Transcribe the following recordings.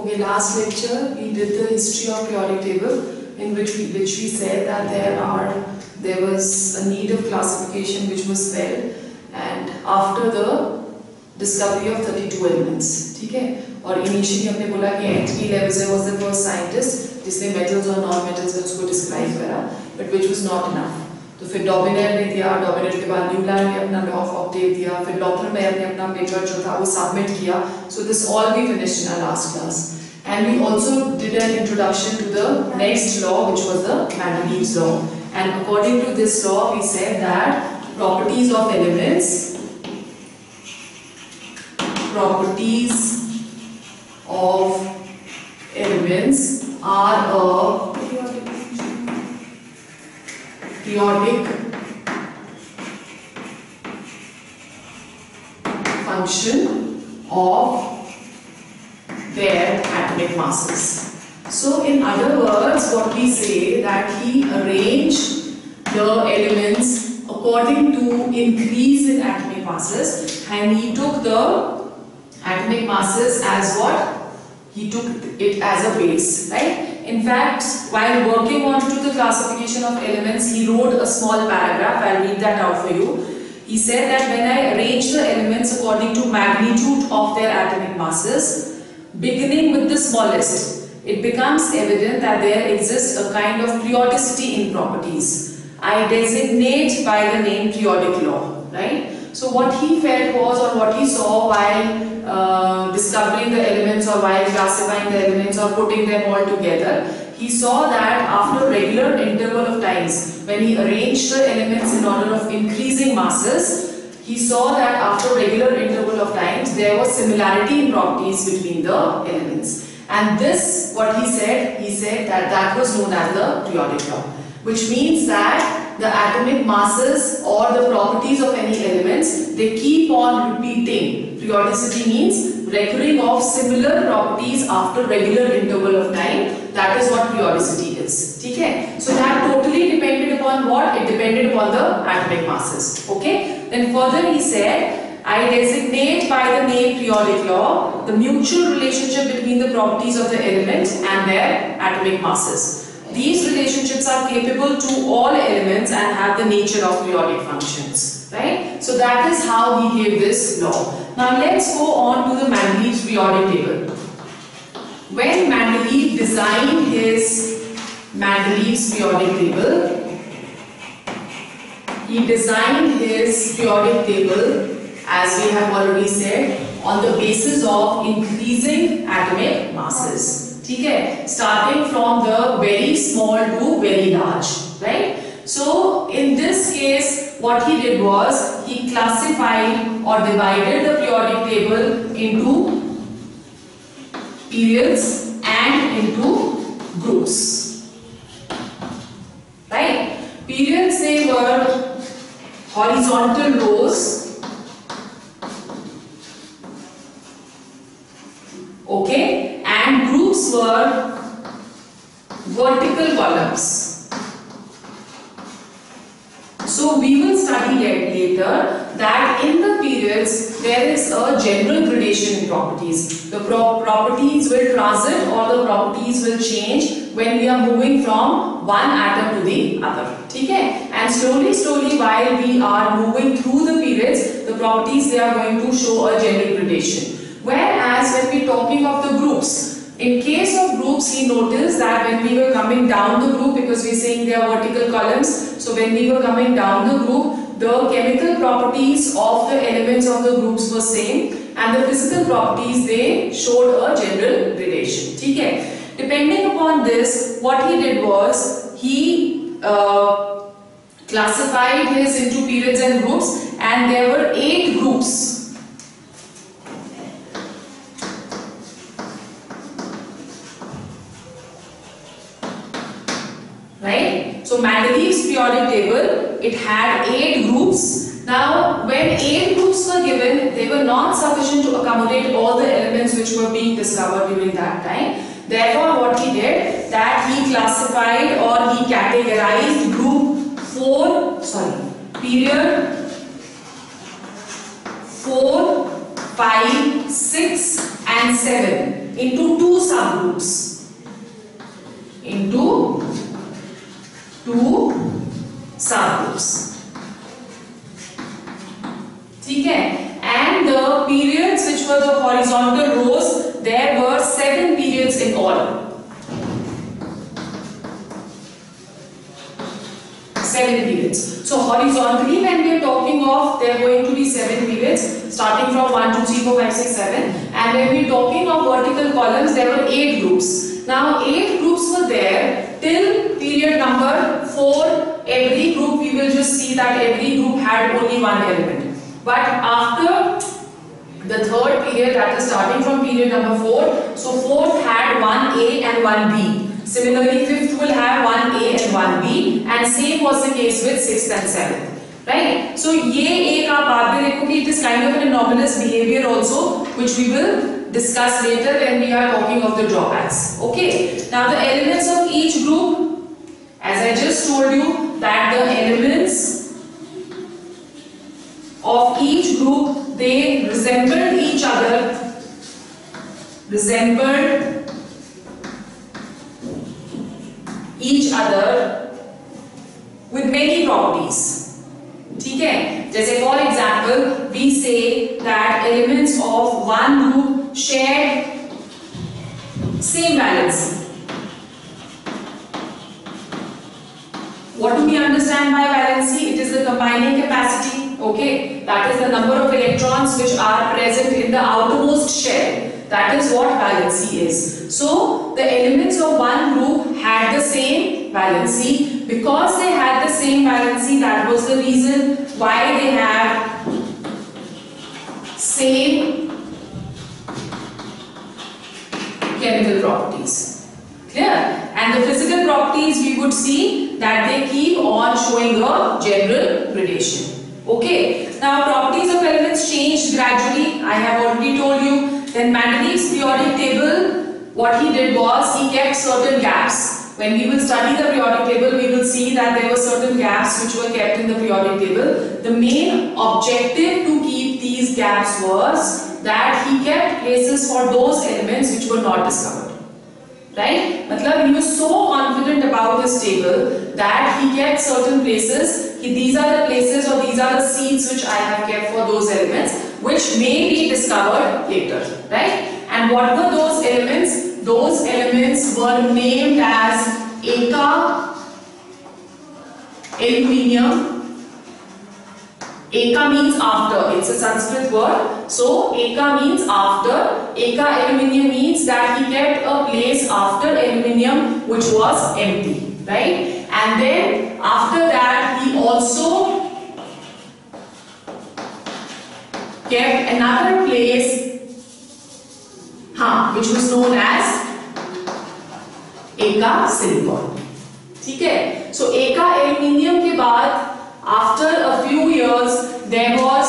Okay, last lecture we did the history of periodic table, in which we said that there was a need of classification which was felt, and after the discovery of 32 elements, ठीक है. और initially हमने बोला कि H.P. Levy was the first scientist जिसने metals और non metals में उसको describe करा, but which was not enough. तो फिर डॉबिनेट ने दिया, डॉबिनेट के बाद न्यूलैंड ने अपना लॉ ऑफ ऑक्टेव दिया, फिर डॉक्टर मेयर ने अपना पेपर जो था वो सबमिट किया. So this all we finished in our last class, and we also did an introduction to the next law which was the Mendeleev's law. And according to this law we said that properties of elements are a periodic function of their atomic masses. So in other words, what we say that he arranged the elements according to increase in atomic masses, and he took the atomic masses as what? He took it as a base, right? In fact, while working on to the classification of elements, he wrote a small paragraph. I'll read that out for you. He said that when I arrange the elements according to magnitude of their atomic masses, beginning with the smallest, it becomes evident that there exists a kind of periodicity in properties. I designate by the name periodic law, right? So what he felt was, or what he saw while discovering the elements, or while classifying the elements, or putting them all together, he saw that after regular interval of times, when he arranged the elements in order of increasing masses, he saw that after regular interval of times, there was similarity in properties between the elements. And this, what he said that was known as the periodic law, which means that the atomic masses or the properties of any elements, they keep on repeating. Periodicity means recurring of similar properties after regular interval of time. That is what periodicity is. ठीक है? So that totally depended upon what? It depended upon the atomic masses. Okay? Then further he said, I designate by the name periodic law the mutual relationship between the properties of the elements and their atomic masses. These relationships are capable to all elements and have the nature of periodic functions, right? So that is how he gave this law. Now let's go on to the Mendeleev's periodic table. When Mendeleev designed his Mendeleev's periodic table, he designed his periodic table, as we have already said, on the basis of increasing atomic masses. ठीक है, starting from the very small to very large, right? So in this case, what he did was he classified or divided the periodic table into periods and into groups, right? Periods, they were horizontal rows, okay, and groups were vertical columns. So we will study later that in the periods there is a general gradation in properties. The properties will transit, or the properties will change when we are moving from one atom to the other. ठीक है? And slowly while we are moving through the periods, the properties, they are going to show a general gradation. Whereas when we are talking of the groups, in case of groups, he noticed that when we were coming down the group, because we are saying they are vertical columns, so when we were coming down the group, the chemical properties of the elements of the groups were same, and the physical properties, they showed a general gradation. ठीक है? Depending upon this, what he did was he classified his into periods and groups, and there were 8 groups. Right? So Mendeleev's periodic table, it had 8 groups. Now when 8 groups were given, they were not sufficient to accommodate all the elements which were being discovered during that time. Therefore what he did, that he classified or he categorized period 4, 5, 6 and 7 into two subgroups. Into two subgroups. ठीक है? And the periods which were the horizontal rows, there were 7 periods in all. 7 periods. So horizontally, when we are talking of, there are going to be 7 periods, starting from 1, 2, 3, 4, 5, 6, 7. And when we are talking of vertical columns, there were 8 groups. Now 8 groups were there till period number 4. Every group, we will just see that every group had only one element. But after the third period, that is starting from period number 4, so fourth had 1A and 1B. Similarly, fifth will have 1A and 1B, and same was the case with 6th and 7th. Right? So, ये एक आप बाद में देखो कि it is kind of an anomalous behavior also, which we will discuss later when we are talking of the drawbacks. Okay. Now, the elements of each group, as I just told you, that the elements of each group, they resembled each other, with many properties. ठीक है? जैसे for example, we say that elements of one group share same valency. What do we understand by valency? It is the combining capacity. Okay, that is the number of electrons which are present in the outermost shell. That is what valency is. So, the elements of one group had the same valency. Because they had the same valency, that was the reason why they have same chemical properties. Clear? And the physical properties, we would see that they keep on showing a general gradation. Okay. Now, properties of elements changed gradually. I have already told you. Then Mendeleev's periodic table, what he did was he kept certain gaps. When we will study the periodic table, we will see that there were certain gaps which were kept in the periodic table. The main objective to keep these gaps was that he kept places for those elements which were not discovered. Right? Matlab, he was so confident about his table that he kept certain places. These are the places or these are the seeds which I have kept for those elements which may be discovered later. Right? And what were those elements? Those elements were named as Eka, aluminium. Eka means after, it's a Sanskrit word. So, Eka means after. Eka aluminium means that he kept a place after aluminium which was empty. Right? And then after that he also kept another place which was known as Eka silicon. ठीक है? So, Eka aluminium के बाद after a few years, there was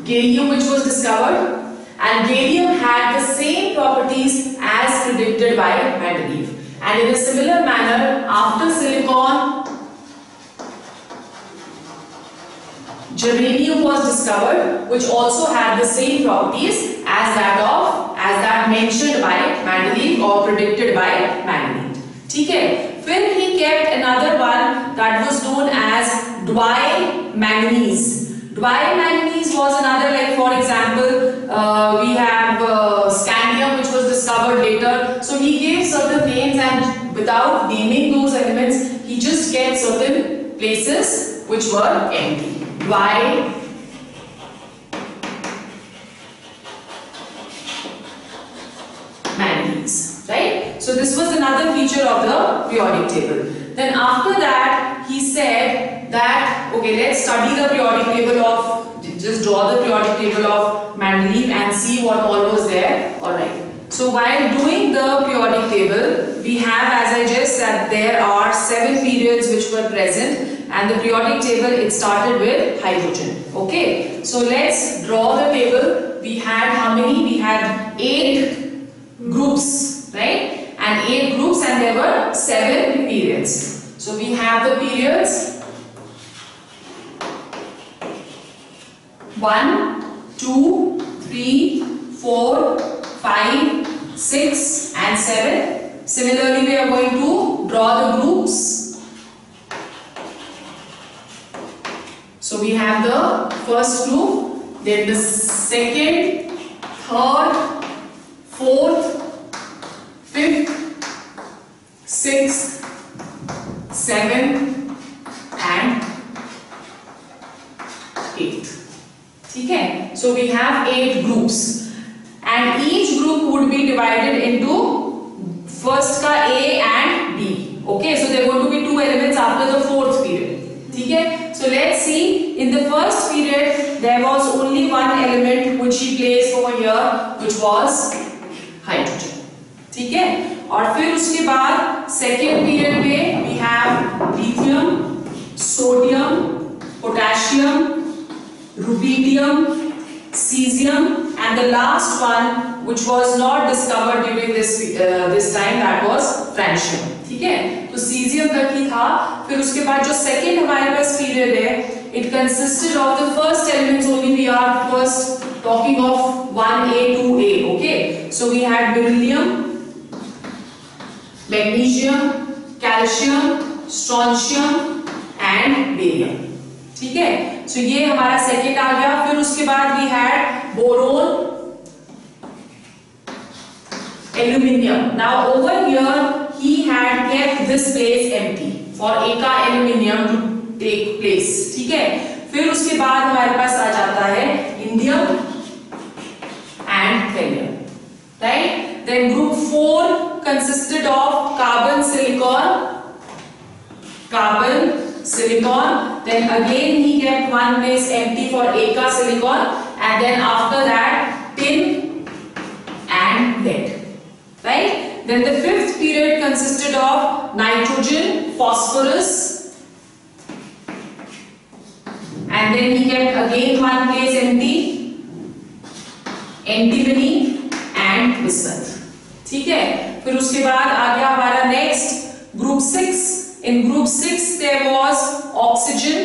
gallium which was discovered, and gallium had the same properties as predicted by Mendeleev. And in a similar manner, after silicon, germanium was discovered, which also had the same properties as that mentioned by Mendeleev or predicted by Mendeleev. ठीक है? Then he kept another one that was known as dwy manganese. Dwy manganese was another, like for example, we have scandium which was discovered later. So he gave certain names, and without naming those elements, he just kept certain places which were empty. Dwy manganese. Right? So this was another feature of the periodic table. Then after that, he said that, okay, let's study the periodic table of, just draw the periodic table of Mendeleev and see what all was there. Alright. So while doing the periodic table, we have, as I just said, there are 7 periods which were present, and the periodic table, it started with hydrogen. Okay. So let's draw the table. We had how many? We had 8 groups. Right? And 8 groups, and there were 7 periods. So we have the periods 1, 2, 3, 4, 5, 6 and 7. Similarly, we are going to draw the groups. So we have the first group, then the second, third, fourth, fifth, sixth, seventh and eighth. ठीक है? So we have 8 groups and each group would be divided into first का A and B. Okay, so there are going to be 2 elements after the fourth period. ठीक है? So let's see. In the first period, there was only one element which he placed over here, which was hydrogen. ठीक है? और फिर उसके बाद second period में we have lithium, sodium, potassium, rubidium, cesium, and the last one which was not discovered during this time, that was francium. ठीक है? तो cesium तक ही था. फिर उसके बाद जो second हमारे पास period है, it consisted of the first elements only. We are first talking of 1A, 2A. Okay, so we had beryllium, magnesium, calcium, strontium and barium. ठीक है? So ये हमारा second आ गया. फिर उसके बाद we had boron, aluminium. Now over here he had kept this place empty for एका aluminium to take place. ठीक है? फिर उसके बाद हमारे पास आ जाता है indium and helium. Right? Then group 4 consisted of carbon, silicon. Then again he kept one place empty for eka silicon, and then after that tin and lead. Right? Then the fifth period consisted of nitrogen, phosphorus, and then he kept again one place empty, antimony and bismuth. ठीक है? फिर उसके बाद आ गया हमारा next group 6. In group 6 there was oxygen.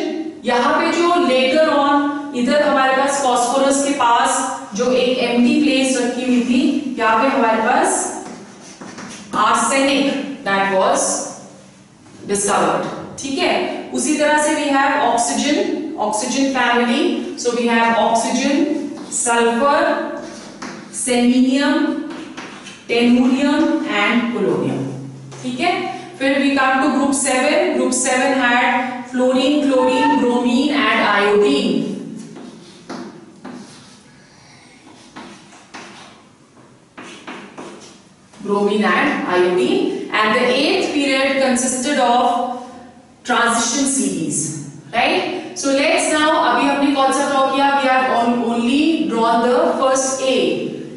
यहाँ पे जो later on इधर हमारे पास phosphorus के पास जो एक empty place रखी हुई थी, यहाँ पे हमारे पास arsenic that was discovered. ठीक है? उसी तरह से we have oxygen family. So we have oxygen, sulfur, selenium, tellurium and polonium. ठीक है? फिर we come to group 7. Group 7 had fluorine, chlorine, bromine and iodine. And the 8th period consisted of transition series. Right? So let's now, अभी हमने कौन सा draw किया? We have only drawn the first A.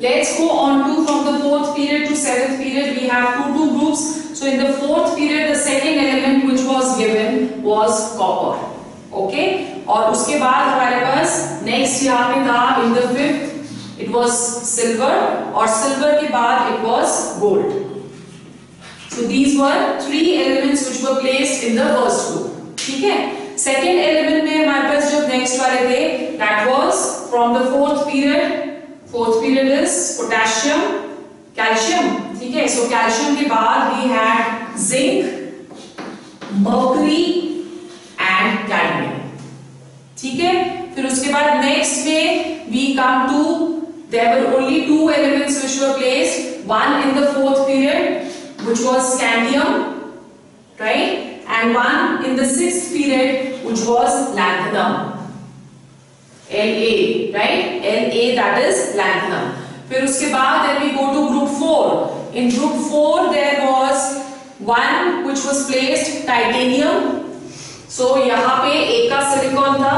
Let's go on to from the 4th period to 7th period. We have two groups. So in the 4th period, the second element which was given was copper. Okay? और उसके बाद हमारे पास next यहाँ पे था in the 5th it was silver, और silver के बाद it was gold. So these were 3 elements which were placed in the first group. ठीक है? Second element में हमारे पास जो next वाले थे, that was from the 4th period. Fourth period is potassium, calcium. ठीक है? So calcium के बाद we had zinc, mercury and cadmium. ठीक है? फिर उसके बाद next में we come to, there were only 2 elements which were placed. One in the 4th period, which was scandium, right? And one in the 6th period, which was lanthanum. La, right? La, that is lanthanum. फिर उसके बाद then we go to group 4. In group 4 there was one which was placed titanium. So यहाँ पे एका silicon था.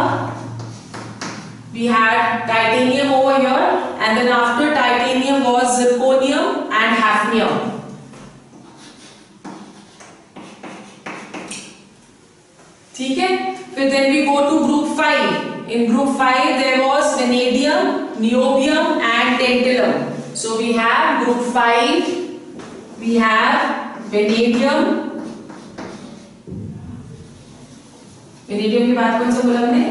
We had titanium over here, and then after titanium was zirconium and hafnium. ठीक है? फिर then we go to group 5. In group 5 there was vanadium, niobium and tantalum. So we have group 5, we have vanadium. vanadium के बाद कौन सा बोला हमने?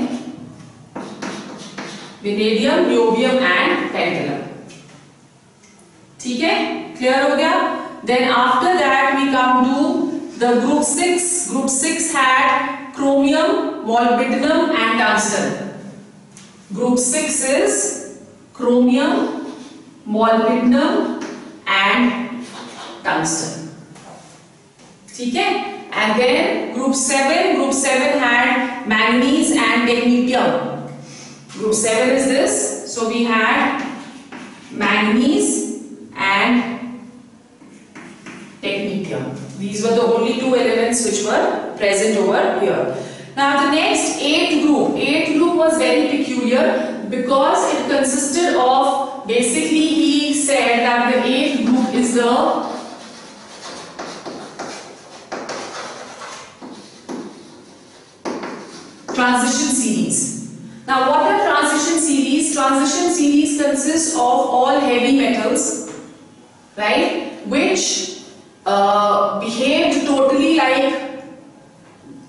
vanadium, niobium and tantalum. ठीक है, क्लियर हो गया? Then after that we come to the group 6. Group 6 had chromium, molybdenum and tungsten. Group 6 is chromium, molybdenum and tungsten. ठीक है? And then group 7 had manganese and technetium. Group 7 is this. So we had manganese and technetium. These were the only two elements which were present over here. Now the next 8th group was very peculiar because it consisted of, basically he said that the 8th group is the transition series. Now what are transition series? Transition series consists of all heavy metals, right, which behaved totally like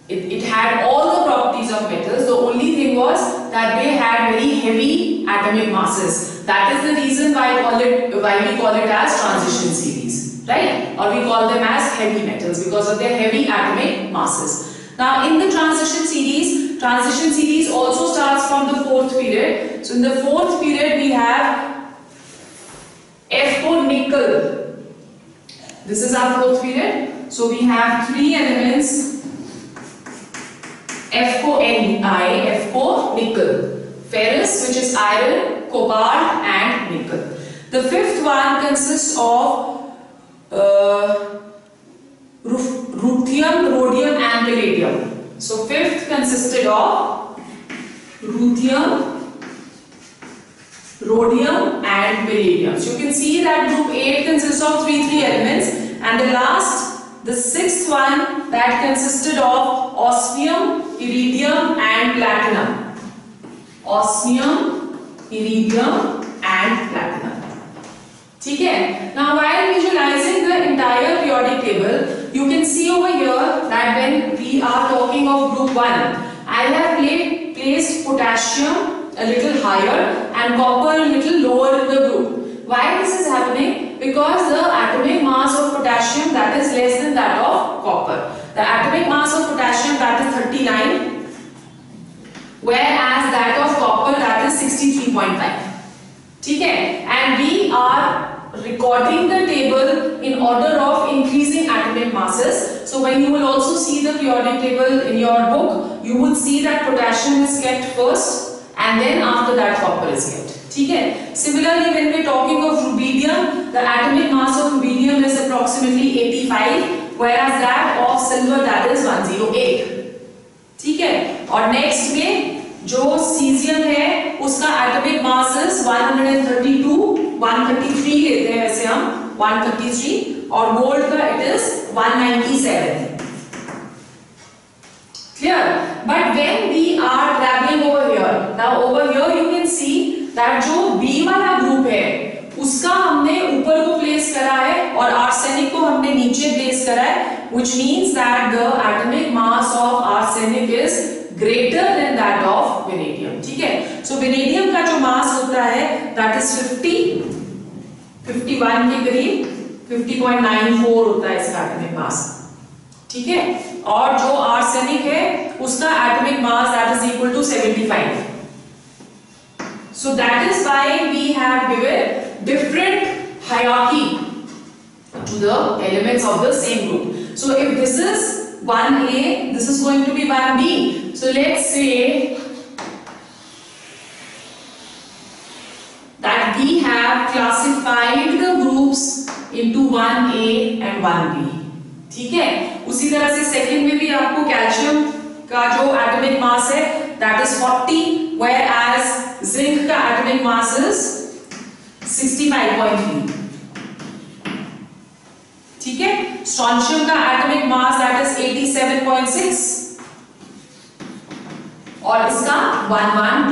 it had all the properties of metals. The only thing was that they had very heavy atomic masses. That is the reason why we call it as transition series, right? Or we call them as heavy metals because of their heavy atomic masses. Now in the transition series also starts from the 4th period. So in the 4th period we have F4 nickel. This is our 4th period. So we have 3 elements, F4 Ni, F4 nickel, ferrous, which is iron, cobalt and nickel. The 5th one consists of ruthenium, rhodium and palladium. So 5th consisted of ruthenium, rhodium and palladium. So you can see that group 8 consists of 3 elements, and the last, the 6th one, that consisted of osmium, iridium and platinum. Osmium, iridium and platinum. ठीक है? Now while visualizing the entire periodic table, you can see over here that when we are talking of group 1, I have placed potassium a little higher and copper a little lower in the group. Why this is happening? Because the atomic mass of potassium, that is less than that of copper. The atomic mass of potassium, that is 39, whereas that of copper, that is 63.5. ठीक है? And we are recording the table in order of increasing atomic masses. So when you will also see the periodic table in your book, you will see that potassium is kept first and then after that copper is kept. ठीक है? Similarly, when we are talking of rubidium, the atomic mass of rubidium is approximately 85, whereas that of silver, that is 108. ठीक है? और next में जो caesium है उसका atomic mass is 132, 133 लेते हैं वैसे हम 133, और गोल्ड का it is 197. Clear? But when we are traveling over here, now over here you can see that जो B वाला ग्रुप है उसका हमने ऊपर को प्लेस करा है और आर्सेनिक को हमने नीचे प्लेस करा है, which means that the atomic mass of arsenic is greater than that of vanadium. ठीक है? So vanadium का जो मास होता है that is 51 के करीब, 50.94 होता है इसका एटॉमिक मास. ठीक है? और जो आर्सेनिक है उसका atomic mass that is equal to 75. So that is why we have given different hierarchy to the elements of the same group. So if this is 1A, this is going to be 1B. So let's say that we have classified the groups into 1A and 1B. ठीक है? उसी तरह से second में भी आपको calcium का जो एटॉमिक मास है that is 40, whereas जिंक का एटॉमिक मास is 65.3. ठीक है? स्ट्रोंशियम का एटॉमिक मास that is 87.6 और इसका 112.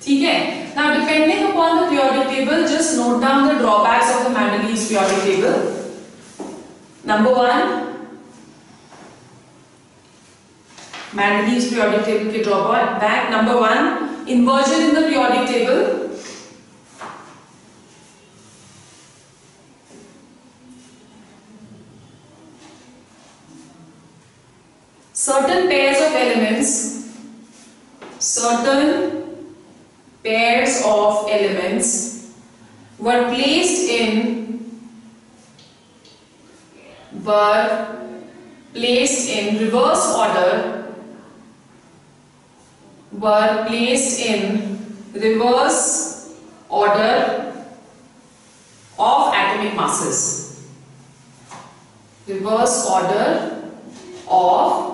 ठीक है? Now depending upon the periodic table, just note down the drawbacks of the Mendeleev's periodic table. Number 1, Mendeleev's periodic table के drawback. Number 1, inversion in the periodic table. Certain pairs of elements were placed in reverse order of atomic masses. Reverse order of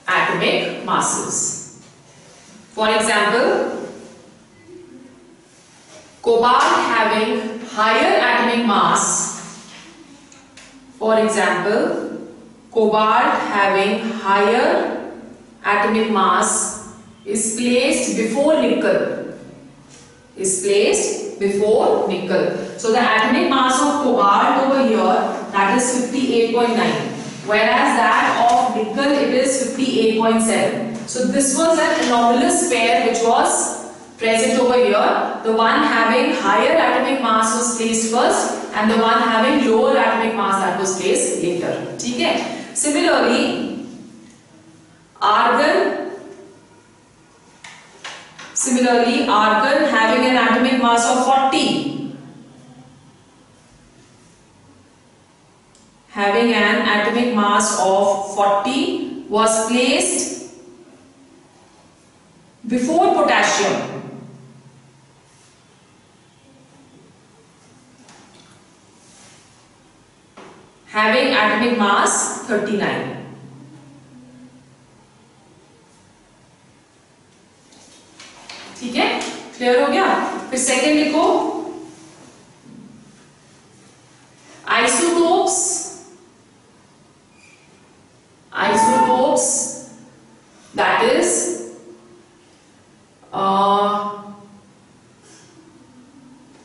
atomic masses. For example, cobalt having higher atomic mass. For example, cobalt having higher atomic mass is placed before nickel. So the atomic mass of cobalt over here, that is 58.9. Whereas that of nickel, it is 58.7. So this was an anomalous pair which was present over here. The one having higher atomic mass was placed first and the one having lower atomic mass that was placed later. Okay? Similarly, argon having an atomic mass of 40. Having an atomic mass of 40 was placed before potassium. Having atomic mass 39. ठीक है? Clear हो गया? फिर second लिखो, isotopes, that is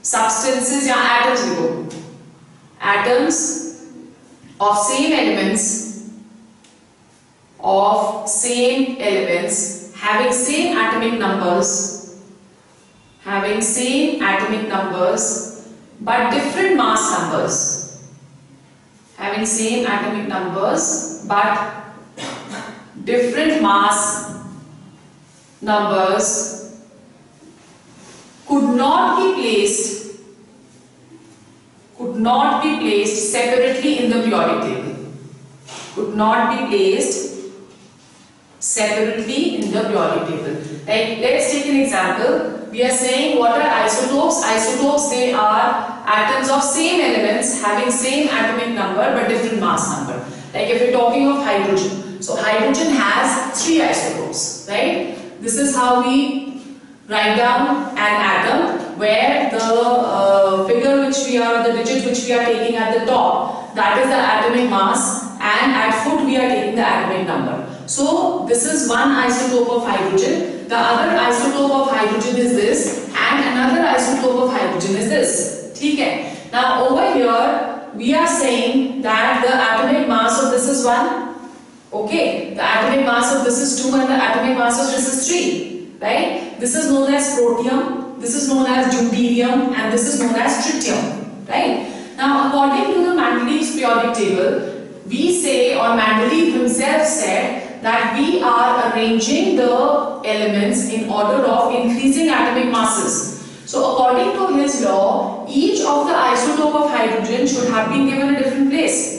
substances या atoms लिखो, atoms of same elements having same atomic numbers but different mass numbers. Having same atomic numbers but different mass numbers could not be placed separately in the periodic table. Like, let's take an example. We are saying what are isotopes? Isotopes, they are atoms of same elements having same atomic number but different mass number. Like if we're talking of hydrogen. So hydrogen has 3 isotopes, right? This is how we write down an atom, where the figure which we are, the digit which we are taking at the top, that is the atomic mass, and at foot we are taking the atomic number. So this is one isotope of hydrogen, the other isotope of hydrogen is this, and another isotope of hydrogen is this. Okay? Now over here we are saying that the atomic mass of this is 1, okay, the atomic mass of this is 2 and the atomic mass of this is 3, right? This is known as protium, this is known as deuterium, and this is known as tritium, right? Now according to the Mendeleev's periodic table, we say, or Mendeleev himself said, that we are arranging the elements in order of increasing atomic masses. So according to his law, each of the isotope of hydrogen should have been given a different place.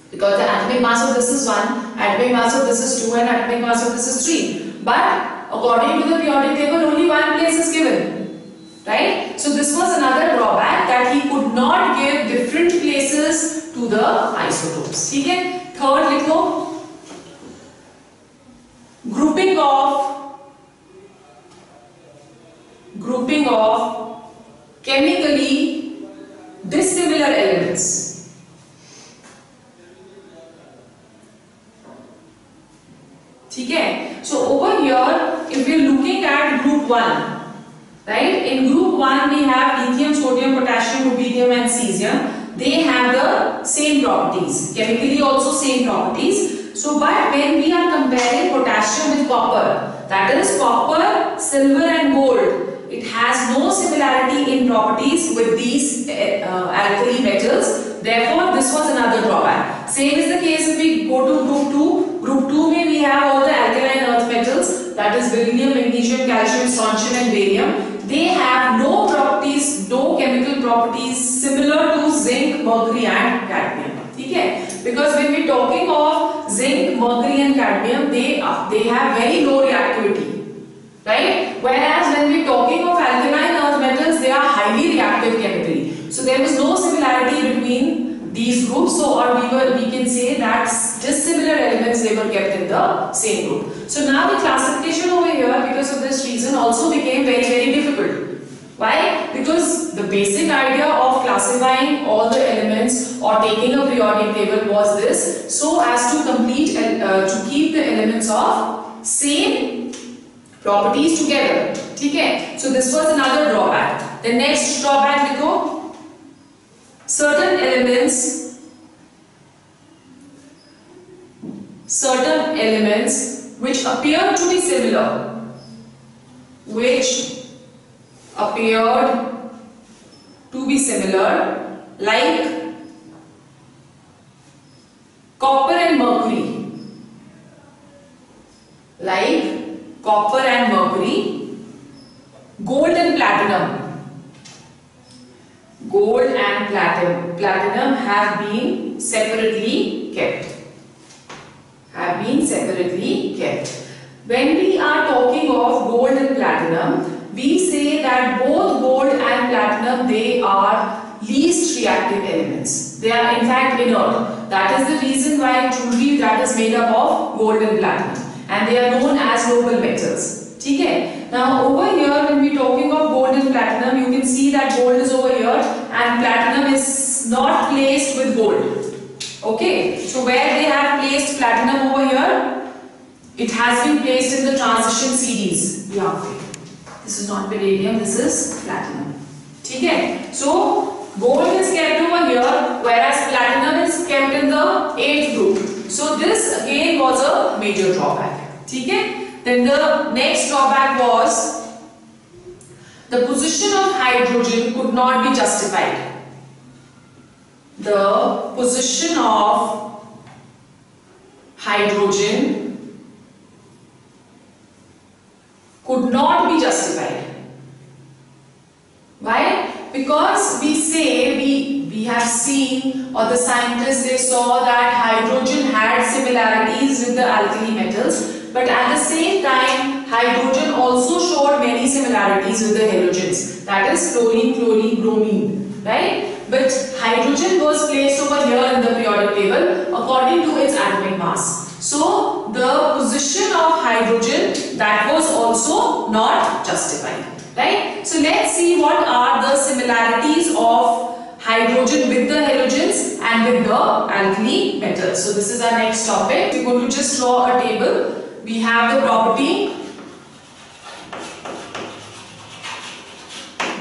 Because the atomic mass of this is 1, atomic mass of this is 2 and atomic mass of this is 3. But according to the periodic table, only one place is given. Right? So this was another drawback, that he could not give different places to the isotopes. Okay? Third likho, grouping of chemically dissimilar elements. Okay? So over here, if we are looking at group 1, right? In group 1 we have lithium, sodium, potassium, rubidium and cesium. They have the same properties, chemically also same properties. So but when we are comparing potassium with copper, that is copper, silver and gold, it has no similarity in properties with these alkali metals. Therefore, this was another drawback. Same is the case if we go to group 2. Group 2 mein we have all the alkaline earth metals, that is beryllium, magnesium, calcium, strontium and barium. They have no properties, no chemical properties similar to zinc, mercury and cadmium. Okay? Because when we are talking of zinc, mercury and cadmium, they have very low reactivity. Right? Whereas when we are talking of alkaline earth metals, they are highly reactive chemically. So there was no similarity between these groups. So or we can say that dissimilar elements, they were kept in the same group. So now the classification over here, because of this reason, also became very, very difficult. Why? Because the basic idea of classifying all the elements or taking a periodic table was this, so as to complete to keep the elements of same properties together. Okay? So this was another drawback. The next drawback, देखो, certain elements which appear to be similar, like copper and mercury, gold and platinum have been separately kept. When we are talking of gold and platinum, we say that both gold and platinum, they are least reactive elements. They are in fact inert. That is the reason why jewelry that is made up of gold and platinum, and they are known as noble metals. Okay? Now over here, when we are talking of gold and platinum, you can see that gold is over here and platinum is not placed with gold. Okay? So where they have placed platinum over here, it has been placed in the transition series. Yeah, okay. This is not palladium, this is platinum. Okay? So gold is kept over here, whereas platinum is kept in the 8th group. So this again was a major drawback. Okay? Then the next drawback was the position of hydrogen could not be justified. The position of hydrogen could not be justified. Why? Because we have seen, or the scientists, they saw that hydrogen had similarities with the alkali metals, but at the same time hydrogen also showed many similarities with the halogens, that is fluorine, chlorine, bromine, right? But hydrogen was placed over here in the periodic table according to its atomic mass. So the position of hydrogen, that was also not justified. Right? So let's see what are the similarities of hydrogen with the halogens and with the alkali metals. So this is our next topic. We're going to just draw a table. We have the property.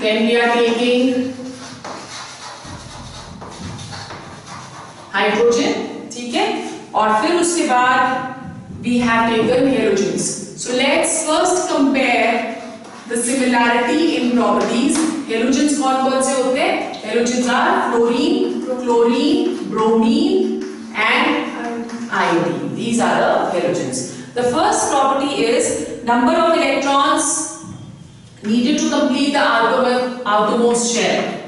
Then we are taking hydrogen. ठीक है? और फिर उसके बाद we have taken halogens. So let's first compare the similarity in properties. Halogens कौन से होते हैं? Halogens are fluorine, chlorine, bromine and iodine. These are the halogens. The first property is number of electrons needed to complete the outermost shell.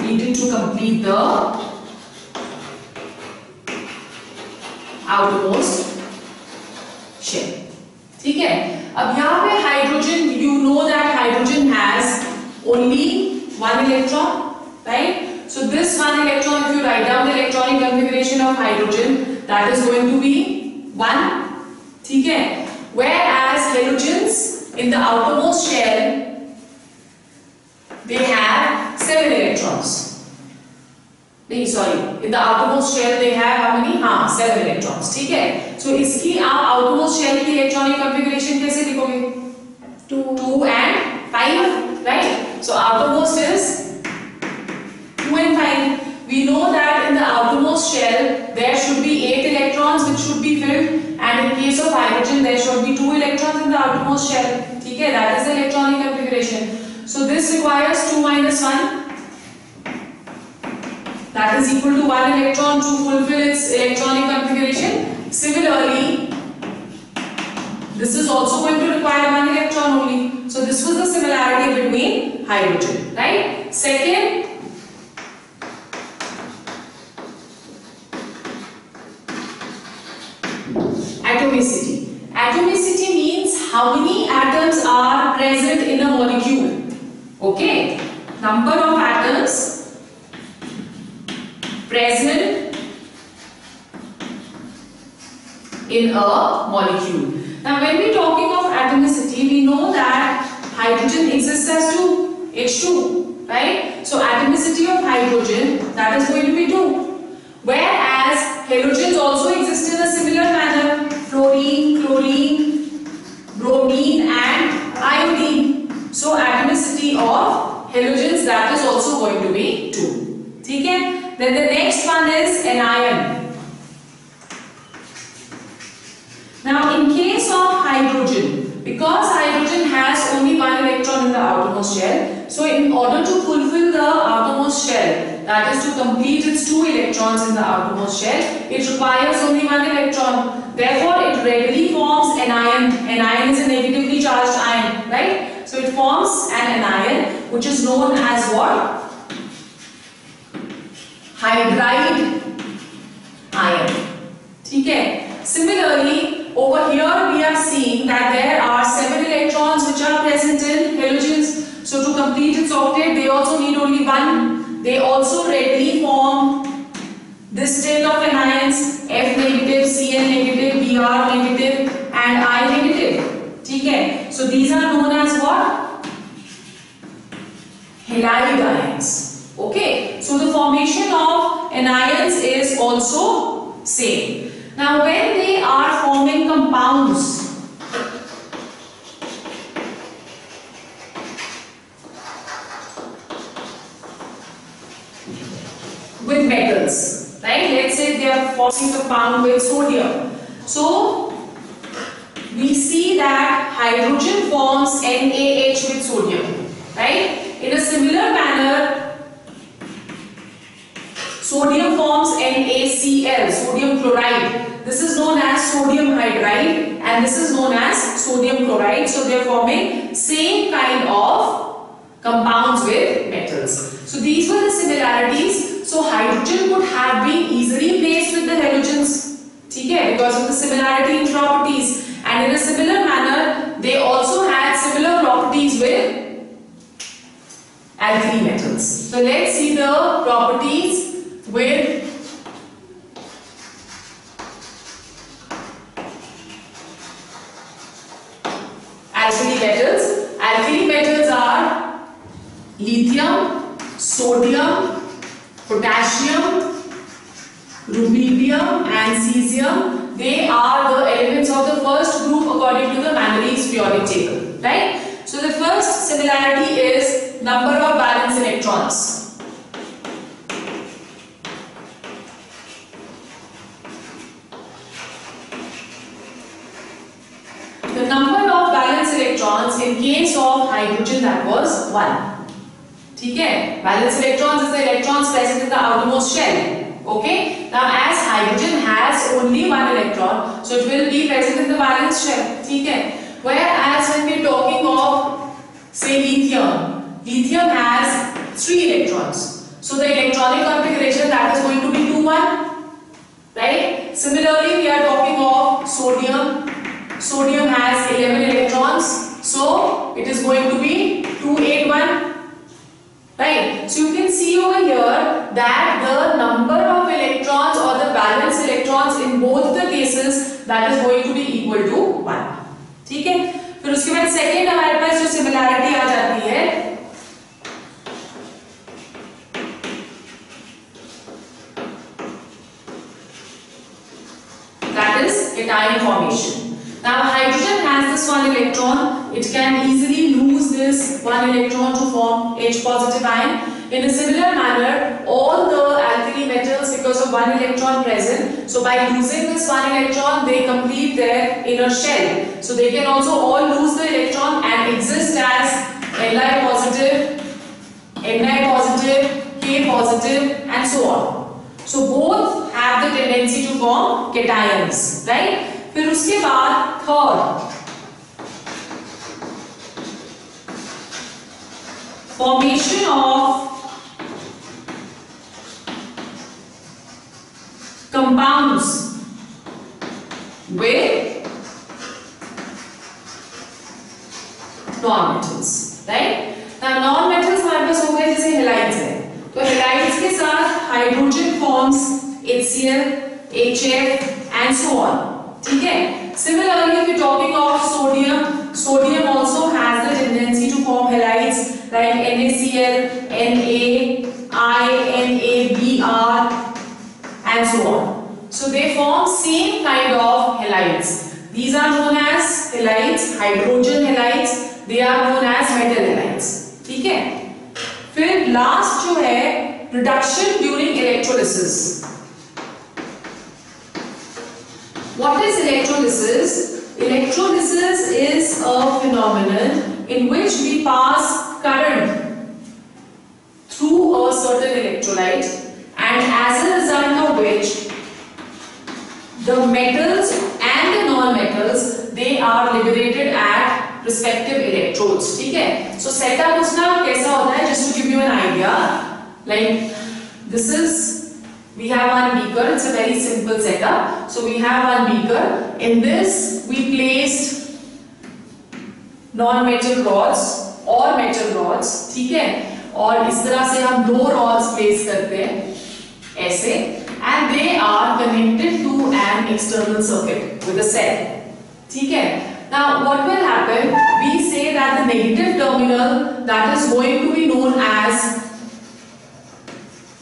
Needed to complete the outermost shell. ठीक है? अब यहाँ पे hydrogen, you know that hydrogen has only one electron, right? So this one electron, if you write down the electronic configuration of hydrogen, that is going to be 1. ठीक है? Whereas halogens in the outermost shell, they have 7 electrons. In the outermost shell they have how many? 7 electrons. ठीक है? सो इसकी आप outermost shell की electronic configuration कैसे लिखोगे? 2 and 5, right? So outermost is 2 and 5. We know that in the outermost shell there should be 8 electrons which should be filled, and in case of hydrogen there should be 2 electrons in the outermost shell. Okay, that is the electronic configuration. So this requires 2 minus 1. That is equal to 1 electron to fulfill its electronic configuration. Similarly, this is also going to require 1 electron only. So this was the similarity between hydrogen, right? Second, atomicity. Atomicity means how many atoms are present in a molecule. Okay, number of atoms present in a molecule. Now when we are talking of atomicity, we know that hydrogen exists as 2, H2, right? So atomicity of hydrogen, that is going to be 2. Whereas halogens also exist in a similar manner: fluorine, chlorine, bromine and iodine. So atomicity of halogens, that is also going to be 2. Okay? Then the next one is anion. Now in case of hydrogen, because hydrogen has only 1 electron in the outermost shell, so in order to fulfill the outermost shell, that is to complete its 2 electrons in the outermost shell, it requires only 1 electron. Therefore it readily forms anion. Anion is a negatively charged ion, right? So it forms an anion which is known as what? Hydride ion. Okay. Similarly, over here we are seeing that there are 7 electrons which are present in halogens. So to complete its octet, they also need only 1. They also readily form this state of anions: F negative, Cl negative, Br negative and I negative. Okay. So these are known as what? Halide ions. Okay. So the formation of anions is also same. Now when they are forming compounds, with metals, right? Let's say they are forming compound with sodium. So we see that hydrogen forms NaH with sodium, right? In a similar manner, sodium forms NaCl, sodium chloride. This is known as sodium hydride and this is known as sodium chloride. So they are forming same kind of compounds with metals. So these were the similarities. So hydrogen could have been easily placed with the halogens, okay, because of the similarity in properties. And in a similar manner, they also had similar properties with alkali metals. So let's see the properties with alkali metals. Alkali metals are lithium, sodium, potassium, rubidium and cesium. They are the elements of the first group according to the Manganeese periodic table, right? So the first similarity is number of valence electrons. The number of valence electrons in case of hydrogen, that was 1. Okay? Valence electrons is the electrons present in the outermost shell. Okay? Now as hydrogen has only 1 electron, so it will be present in the valence shell. Okay? Whereas when we are talking of, say, lithium, lithium has 3 electrons. So the electronic configuration, that is going to be 2-1. Right? Similarly, we are talking of sodium. Sodium has 11 electrons, so it is going to be 2-8-1. Right? So you can see over here that the number of electrons or the valence electrons in both the cases, that is going to be equal to 1. ठीक है? फिर उसके बाद second हमारे पास जो similarity आ जाती है, that is cation formation. Now hydrogen has this one electron, it can easily lose this one electron to form H positive ion. In a similar manner, all the alkali metals, because of one electron present, so by losing this one electron, they complete their inner shell. So they can also all lose the electron and exist as Li positive, Ni positive, K positive, and so on. So both have the tendency to form cations, right? फिर उसके बाद third, formation of compounds with non-metals, right? Now non-metals हमारे पास हो गए जैसे halides है, तो halides के साथ hydrogen forms HCl, HF and so on. ठीक है? Similarly, if you're talking of sodium, sodium also has the tendency to form halides like NaCl, Na, NaBr and so on. So they form same kind of halides. These are known as halides, hydrogen halides. They are known as metal halides. ठीक है? फिर last जो है reduction during electrolysis. What is electrolysis? Electrolysis is a phenomenon in which we pass current through a certain electrolyte, and as a result of which the metals and the non-metals, they are liberated at respective electrodes. ठीक है? So setup उसका कैसा होता है? Just to give you an idea, like this is. We have one beaker, it's a very simple setup. So we have one beaker. In this we placed non-metal rods or metal rods, ठीक है? और इस तरह से हम दो rods place करते हैं, ऐसे, and they are connected to an external circuit with a cell, ठीक है? Now what will happen? We say that the negative terminal, that is going to be known as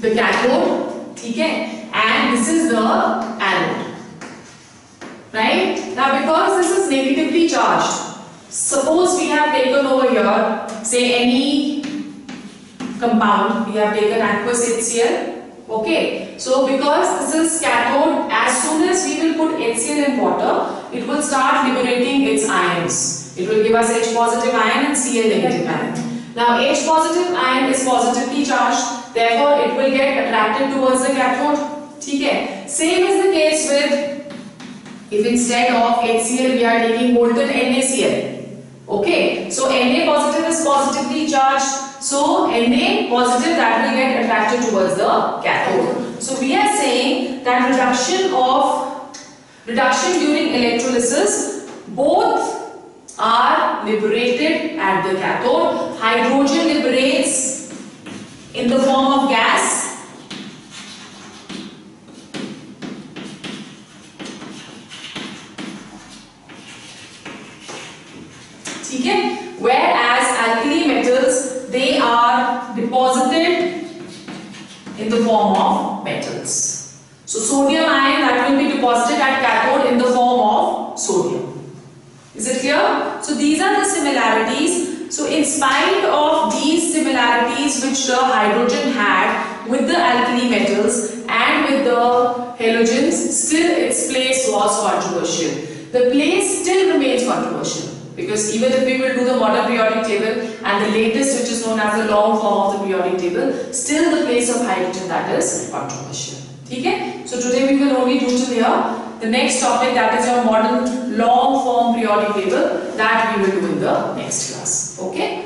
the cathode. ठीक है, and this is the anode, right? Now because this is negatively charged, suppose we have taken over here, say any compound, we have taken aqueous HCl, okay? So because this is cathode, as soon as we will put HCl in water, it will start liberating its ions. It will give us H positive ion and Cl negative ion. Now H positive ion is positively charged, therefore it will get attracted towards the cathode. ठीक है? Same is the case with if instead of HCl we are taking molten NaCl. Okay, so Na positive is positively charged, so Na positive that will get attracted towards the cathode. So we are saying that reduction during electrolysis, both are liberated at the cathode. Hydrogen liberates in the form of gas, ठीक है? Whereas alkali metals, they are deposited in the form of metals. So sodium ion, that will be deposited at cathode in the form of sodium. Is it clear? So these are the similarities. So in spite of these similarities which the hydrogen had with the alkali metals and with the halogens, still its place was controversial. The place still remains controversial, because even if we will do the modern periodic table and the latest, which is known as the long form of the periodic table, still the place of hydrogen, that is controversial. Okay? So today we will only do till here. The next topic, that is your modern long form periodic table, that we will do in the next class. Okay?